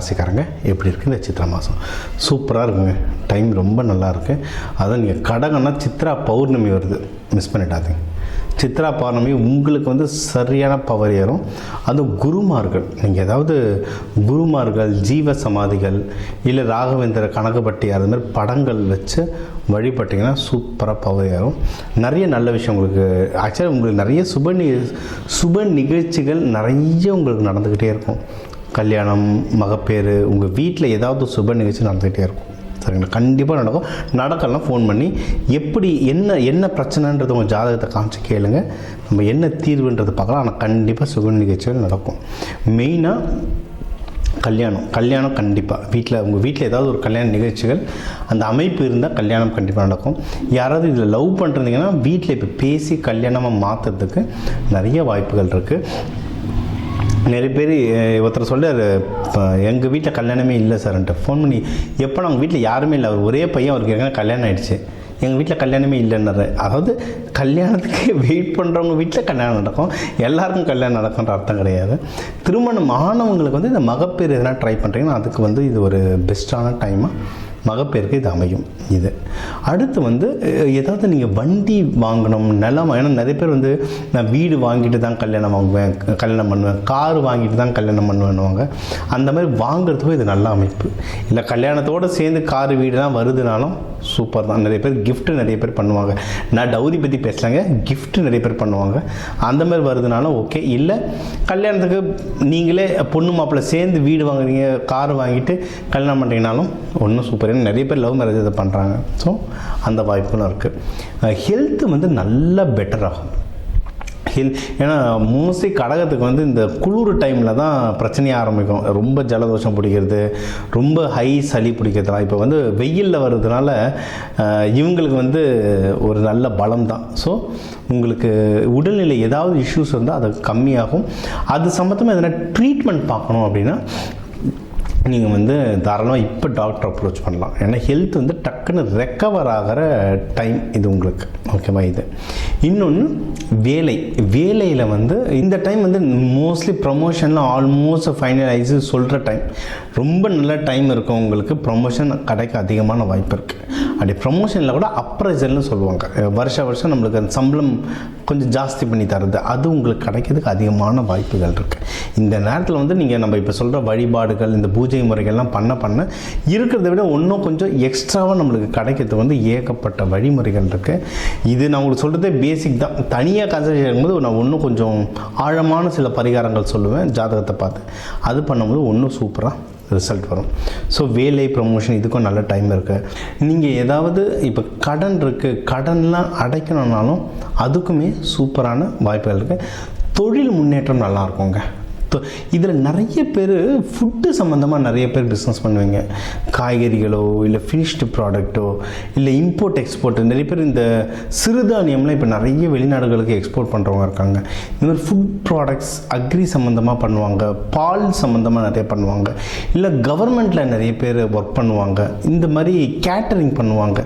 ராசிக்காரங்க எப்படி இருக்குது இந்த சித்ரா மாதம்? சூப்பராக இருக்குங்க. டைம் ரொம்ப நல்லாயிருக்கு. அதான் நீங்கள் கடகன்னா சித்ரா பௌர்ணமி வருது, மிஸ் பண்ணிடாதீங்க. சித்ரா பௌர்ணமி உங்களுக்கு வந்து சரியான பவர் ஏறும். அதுவும் குருமார்கள், நீங்கள் ஏதாவது குருமார்கள், ஜீவ சமாதிகள், இல்லை ராகவேந்திர கனகப்பட்டி அது மாதிரி படங்கள் வச்சு வழிபட்டிங்கன்னா சூப்பராக பவர் ஏறும். நிறைய நல்ல விஷயம் உங்களுக்கு ஆக்சுவலாக உங்களுக்கு நிறைய சுப நிகழ்ச்சிகள் நிறைய உங்களுக்கு நடந்துக்கிட்டே இருக்கும். கல்யாணம், மகப்பேறு, உங்கள் வீட்டில் ஏதாவது சுப நிகழ்ச்சி நடந்துக்கிட்டே இருக்கும். சரிங்களா? கண்டிப்பாக நடக்கும். நடக்கலாம் ஃபோன் பண்ணி எப்படி என்ன பிரச்சனைன்றது உங்கள் ஜாதகத்தை காமிச்சு கேளுங்க. நம்ம என்ன தீர்வுன்றது பார்க்கலாம். ஆனால் கண்டிப்பாக சுப நிகழ்ச்சிகள் நடக்கும். மெயினாக கல்யாணம் கண்டிப்பாக உங்கள் வீட்டில் ஏதாவது ஒரு கல்யாண நிகழ்ச்சிகள் அந்த அமைப்பு இருந்தால் கல்யாணம் கண்டிப்பாக நடக்கும். யாராவது இதில் லவ் பண்ணுறீங்கன்னா வீட்டில் இப்போ பேசி கல்யாணமாக மாற்றுறதுக்கு நிறைய வாய்ப்புகள் இருக்குது. நிறைய பேர் ஒருத்தர் சொல்கிறார், எங்கள் வீட்டில் கல்யாணமே இல்லை சார்ன்ட்டு ஃபோன் பண்ணி, எப்போ நாங்கள் வீட்டில் யாருமே இல்லை, அவர் ஒரே பையன், அவருக்கு ஏற்கனவே கல்யாணம் ஆகிடுச்சு, எங்கள் வீட்டில் கல்யாணமே இல்லைன்னாரு. அதாவது கல்யாணத்துக்கு வெயிட் பண்ணுறவங்க வீட்டில் கல்யாணம் நடக்கும், எல்லாருக்கும் கல்யாணம் நடக்குன்ற அர்த்தம் கிடையாது. திருமணம் ஆனவங்களுக்கு வந்து இந்த மகப்பேறு எதனா ட்ரை பண்ணுறீங்கன்னா அதுக்கு வந்து இது ஒரு பெஸ்ட்டான டைமாக மகப்பேருக்கு இது அமையும். இது அடுத்து வந்து ஏதாவது நீங்கள் வண்டி வாங்கணும், நிலம், ஏன்னா நிறைய பேர் வந்து நான் வீடு வாங்கிட்டு தான் கல்யாணம் பண்ணுவேன், கார் வாங்கிட்டு தான் கல்யாணம் பண்ணுவேன்னுவாங்க. அந்த மாதிரி வாங்குறதுக்கும் இது நல்ல அமைப்பு. இல்லை கல்யாணத்தோடு சேர்ந்து கார் வீடுலாம் வருதுனாலும் சூப்பர் தான். நிறைய பேர் கிஃப்ட்டு நிறைய பேர் பண்ணுவாங்க. நான் டவுரி பற்றி பேசலாங்க, கிஃப்ட்டு நிறைய பேர் பண்ணுவாங்க. அந்த மாதிரி வருதுனாலும் ஓகே. இல்லை கல்யாணத்துக்கு நீங்களே பொண்ணு மாப்பிள்ளை சேர்ந்து வீடு வாங்குறீங்க, கார் வாங்கிட்டு கல்யாணம் பண்ணுறீங்கனாலும் ஒன்றும் சூப்பர். நிறைய பேர் லவ் மேரேஜ் இதை பண்ணுறாங்க. ஸோ அந்த வாய்ப்புலாம் இருக்குது. ஹெல்த்து வந்து நல்லா பெட்டர் ஆகும். ஏன்னா மோஸ்ட்லி கடகத்துக்கு வந்து இந்த குளிர் டைமில் தான் பிரச்சனையாக ஆரம்பிக்கும். ரொம்ப ஜலதோஷம் பிடிக்கிறது, ரொம்ப ஹை சளி பிடிக்கிறதுலாம் இப்போ வந்து வெயிலில் வர்றதுனால இவங்களுக்கு வந்து ஒரு நல்ல பலம் தான். ஸோ உங்களுக்கு உடல்நிலை ஏதாவது இஷ்யூஸ் இருந்தால் அது கம்மியாகும். அது சம்மந்தமாக எதனா ட்ரீட்மெண்ட் பார்க்கணும் அப்படின்னா நீங்கள் வந்து தாராளமாக இப்போ டாக்டர் அப்ரோச் பண்ணலாம். ஏன்னா ஹெல்த் வந்து டக்குன்னு ரெக்கவர் ஆகிற டைம் இது உங்களுக்கு. ஓகேவா? இது இன்னொன்று வேலையில் வந்து இந்த டைம் வந்து மோஸ்ட்லி ப்ரமோஷனில் ஆல்மோஸ்ட் ஃபைனலைஸு சொல்கிற டைம். ரொம்ப நல்ல டைம் இருக்கும் உங்களுக்கு. ப்ரமோஷன் கிடைக்க அதிகமான வாய்ப்பு இருக்குது. அப்படி ப்ரமோஷனில் கூட அப்ரைசல்னு சொல்லுவாங்க. வருஷம் நம்மளுக்கு அந்த சம்பளம் கொஞ்சம் ஜாஸ்தி பண்ணி தருது, அது உங்களுக்கு கிடைக்கிறதுக்கு அதிகமான வாய்ப்புகள் இருக்குது. இந்த நேரத்தில் வந்து நீங்கள் நம்ம இப்போ சொல்கிற வழிபாடுகள், இந்த பூஜை முறைகள்லாம் பண்ண இருக்கிறத விட இன்னும் கொஞ்சம் எக்ஸ்ட்ராவாக நம்மளுக்கு கிடைக்கிறதுக்கு வந்து ஏகப்பட்ட வழிமுறைகள் இருக்குது. இது நான் உங்களுக்கு சொல்கிறதே பேசிக் தான். தனியாக கன்சல்டேஷன் இருக்கும்போது நான் இன்னும் கொஞ்சம் ஆழமான சில பரிகாரங்கள் சொல்லுவேன் ஜாதகத்தை பார்த்து. அது பண்ணும்போது இன்னும் சூப்பராக ரிசல்ட் வரும். ஸோ வேலை, ப்ரமோஷன் இதுக்கும் நல்ல டைம் இருக்குது. நீங்கள் ஏதாவது இப்போ கடன் இருக்குது, கடன்லாம் அடைக்கணுன்னாலும் அதுக்குமே சூப்பரான வாய்ப்புகள் இருக்குது. தொழில் முன்னேற்றம் நல்லா இருக்குங்க. இதில் நிறைய பேர் ஃபுட்டு சம்மந்தமாக நிறைய பேர் பிஸ்னஸ் பண்ணுவீங்க. காய்கறிகளோ இல்லை ஃபினிஷ்டு ப்ராடக்ட்டோ இல்லை இம்போர்ட் எக்ஸ்போர்ட். நிறைய பேர் இந்த சிறுதானியம்லாம் இப்போ நிறைய வெளிநாடுகளுக்கு எக்ஸ்போர்ட் பண்ணுறவங்க இருக்காங்க. இந்த மாதிரி ஃபுட் ப்ராடக்ட்ஸ், அக்ரி சம்மந்தமாக பண்ணுவாங்க, பால் சம்மந்தமாக நிறைய பண்ணுவாங்க, இல்லை கவர்மெண்ட்டில் நிறைய பேர் ஒர்க் பண்ணுவாங்க, இந்த மாதிரி கேட்டரிங் பண்ணுவாங்க.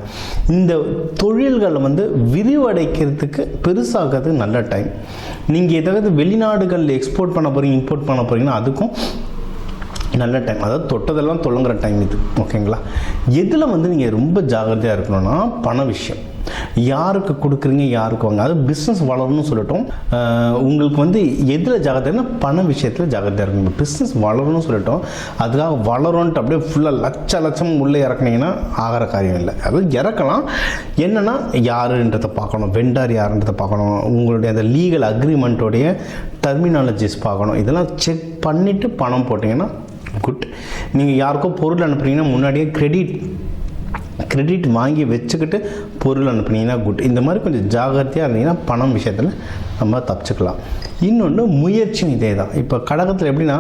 இந்த தொழில்களை வந்து விரிவடைக்கிறதுக்கு பெருசாகிறதுக்கு நல்ல டைம். நீங்கள் ஏதாவது வெளிநாடுகள் எக்ஸ்போர்ட் பண்ண போகிறீங்க, இம்போர்ட் பண்ண போகிறீங்கன்னா அதுக்கும் நல்ல டைம். அதாவது தொட்டதெல்லாம் தொழுங்குற டைம் இது. ஓகேங்களா? எதில் வந்து நீங்கள் ரொம்ப ஜாகிரதையாக இருக்கணும்னா பண விஷயம். யாருக்கு கொடுக்குறீங்க, யாருக்கு வாங்க, அது பிஸ்னஸ் வளரணும்னு சொல்லட்டும். உங்களுக்கு வந்து எதில் ஜாகிரதைன்னா பண விஷயத்தில் ஜாகிரதையாக இருக்குங்க. பிஸ்னஸ் வளரணும்னு சொல்லட்டும், அதுக்காக வளரும்ன்ட்டு அப்படியே ஃபுல்லாக லட்சம் உள்ளே இறக்குனீங்கன்னா ஆகிற காரியம் இல்லை. அது இறக்கலாம். என்னென்னா யாருன்றதை பார்க்கணும், வெண்டார் யாருன்றதை பார்க்கணும், உங்களுடைய அந்த லீகல் அக்ரிமெண்ட்டோடைய டெர்மினாலஜிஸ் பார்க்கணும். இதெல்லாம் செக் பண்ணிவிட்டு பணம் போட்டிங்கன்னா குட். நீங்கள் யாருக்கோ பொருள் அனுப்புறீங்கன்னா முன்னாடியே கிரெடிட் வாங்கி வச்சுக்கிட்டு பொருள் அனுப்புனீங்கன்னா குட். இந்த மாதிரி கொஞ்சம் ஜாகிரதையாக இருந்தீங்கன்னா பணம் விஷயத்தில் நம்ம தப்பிச்சுக்கலாம். இன்னொன்று முயற்சியும் இதே தான். இப்போ கடகத்தில் எப்படின்னா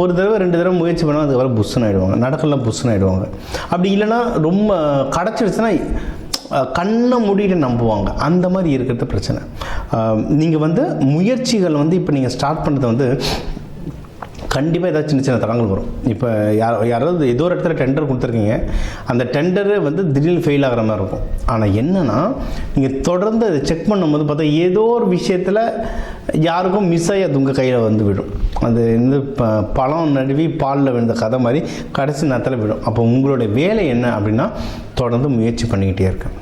ஒரு தடவை 2 தடவை முயற்சி பண்ணால் அதுக்கப்புறம் புஷ்ஷன் ஆகிடுவாங்க, நடக்கலாம் புஷ்ஷன் ஆகிடுவாங்க. அப்படி இல்லைன்னா ரொம்ப கிடச்சிடுச்சுன்னா கண்ணை மூடிட்டு நம்புவாங்க. அந்த மாதிரி இருக்கிறது பிரச்சனை. நீங்கள் வந்து முயற்சிகள் வந்து இப்போ நீங்கள் ஸ்டார்ட் பண்ணுறது வந்து கண்டிப்பாக ஏதாவது சின்ன சின்ன தடங்கள் வரும். இப்போ யாராவது ஏதோ ஒரு இடத்துல டெண்டர் கொடுத்துருக்கீங்க, அந்த டெண்டரு வந்து திடீர்னு ஃபெயில் ஆகிற மாதிரி இருக்கும். ஆனால் என்னென்னா நீங்கள் தொடர்ந்து அதை செக் பண்ணும்போது பார்த்தா ஏதோ ஒரு விஷயத்தில் யாருக்கும் மிஸ் ஆகி அது உங்கள் கையில் வந்து விடும். அது வந்து பழம் நடுவி பாலில் விழுந்த கதை மாதிரி கடைசி நேரத்தில் விடும். அப்போ உங்களுடைய வேலை என்ன அப்படின்னா தொடர்ந்து முயற்சி பண்ணிக்கிட்டே இருக்கேன்.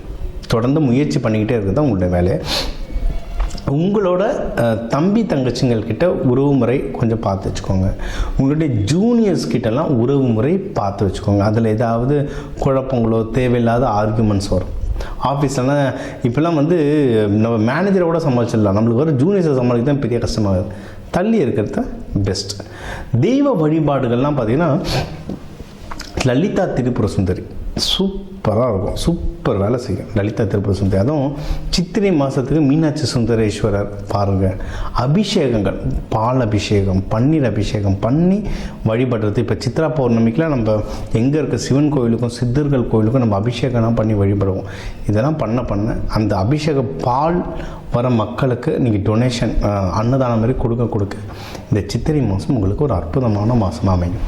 தொடர்ந்து முயற்சி பண்ணிக்கிட்டே இருக்குது தான் உங்களுடைய வேலையை. உங்களோட தம்பி தங்கச்சிங்கள்கிட்ட உறவு முறை கொஞ்சம் பார்த்து வச்சுக்கோங்க. உங்களுடைய ஜூனியர்ஸ் கிட்டலாம் உறவு முறை பார்த்து வச்சுக்கோங்க. அதில் ஏதாவது குழப்பங்களோ தேவையில்லாத ஆர்குமெண்ட்ஸ் வரும். ஆஃபீஸ்லாம் இப்போல்லாம் வந்து நம்ம மேனேஜரை கூட சமாளிச்சிடலாம், நம்மளுக்கு வர ஜூனியர்ஸை சமாளிக்க தான் பெரிய கஷ்டமாகுது. தள்ளி இருக்கிறது பெஸ்ட். தெய்வ வழிபாடுகள்லாம் பார்த்திங்கன்னா லலிதா திரிபுர சுந்தரி சூப்பராக இருக்கும், சூப்பர் வேலை செய்யும் லலிதா திரிபுர சுந்தரி. அதுவும் சித்திரை மாதத்துக்கு மீனாட்சி சுந்தரேஸ்வரர் பாருங்கள். அபிஷேகங்கள், பால் அபிஷேகம், பன்னீர் அபிஷேகம் பண்ணி வழிபடுறது. இப்போ சித்ரா பௌர்ணமிக்கெலாம் நம்ம எங்கே இருக்க சிவன் கோவிலுக்கும் சித்தர்கள் கோவிலுக்கும் நம்ம அபிஷேகம்லாம் பண்ணி வழிபடுவோம். இதெல்லாம் பண்ண அந்த அபிஷேக பால் வர மக்களுக்கு நீங்கள் டொனேஷன் அன்னதானம் மாதிரி கொடுக்க இந்த சித்திரை மாதம் உங்களுக்கு ஒரு அற்புதமான மாதமாக அமையும்.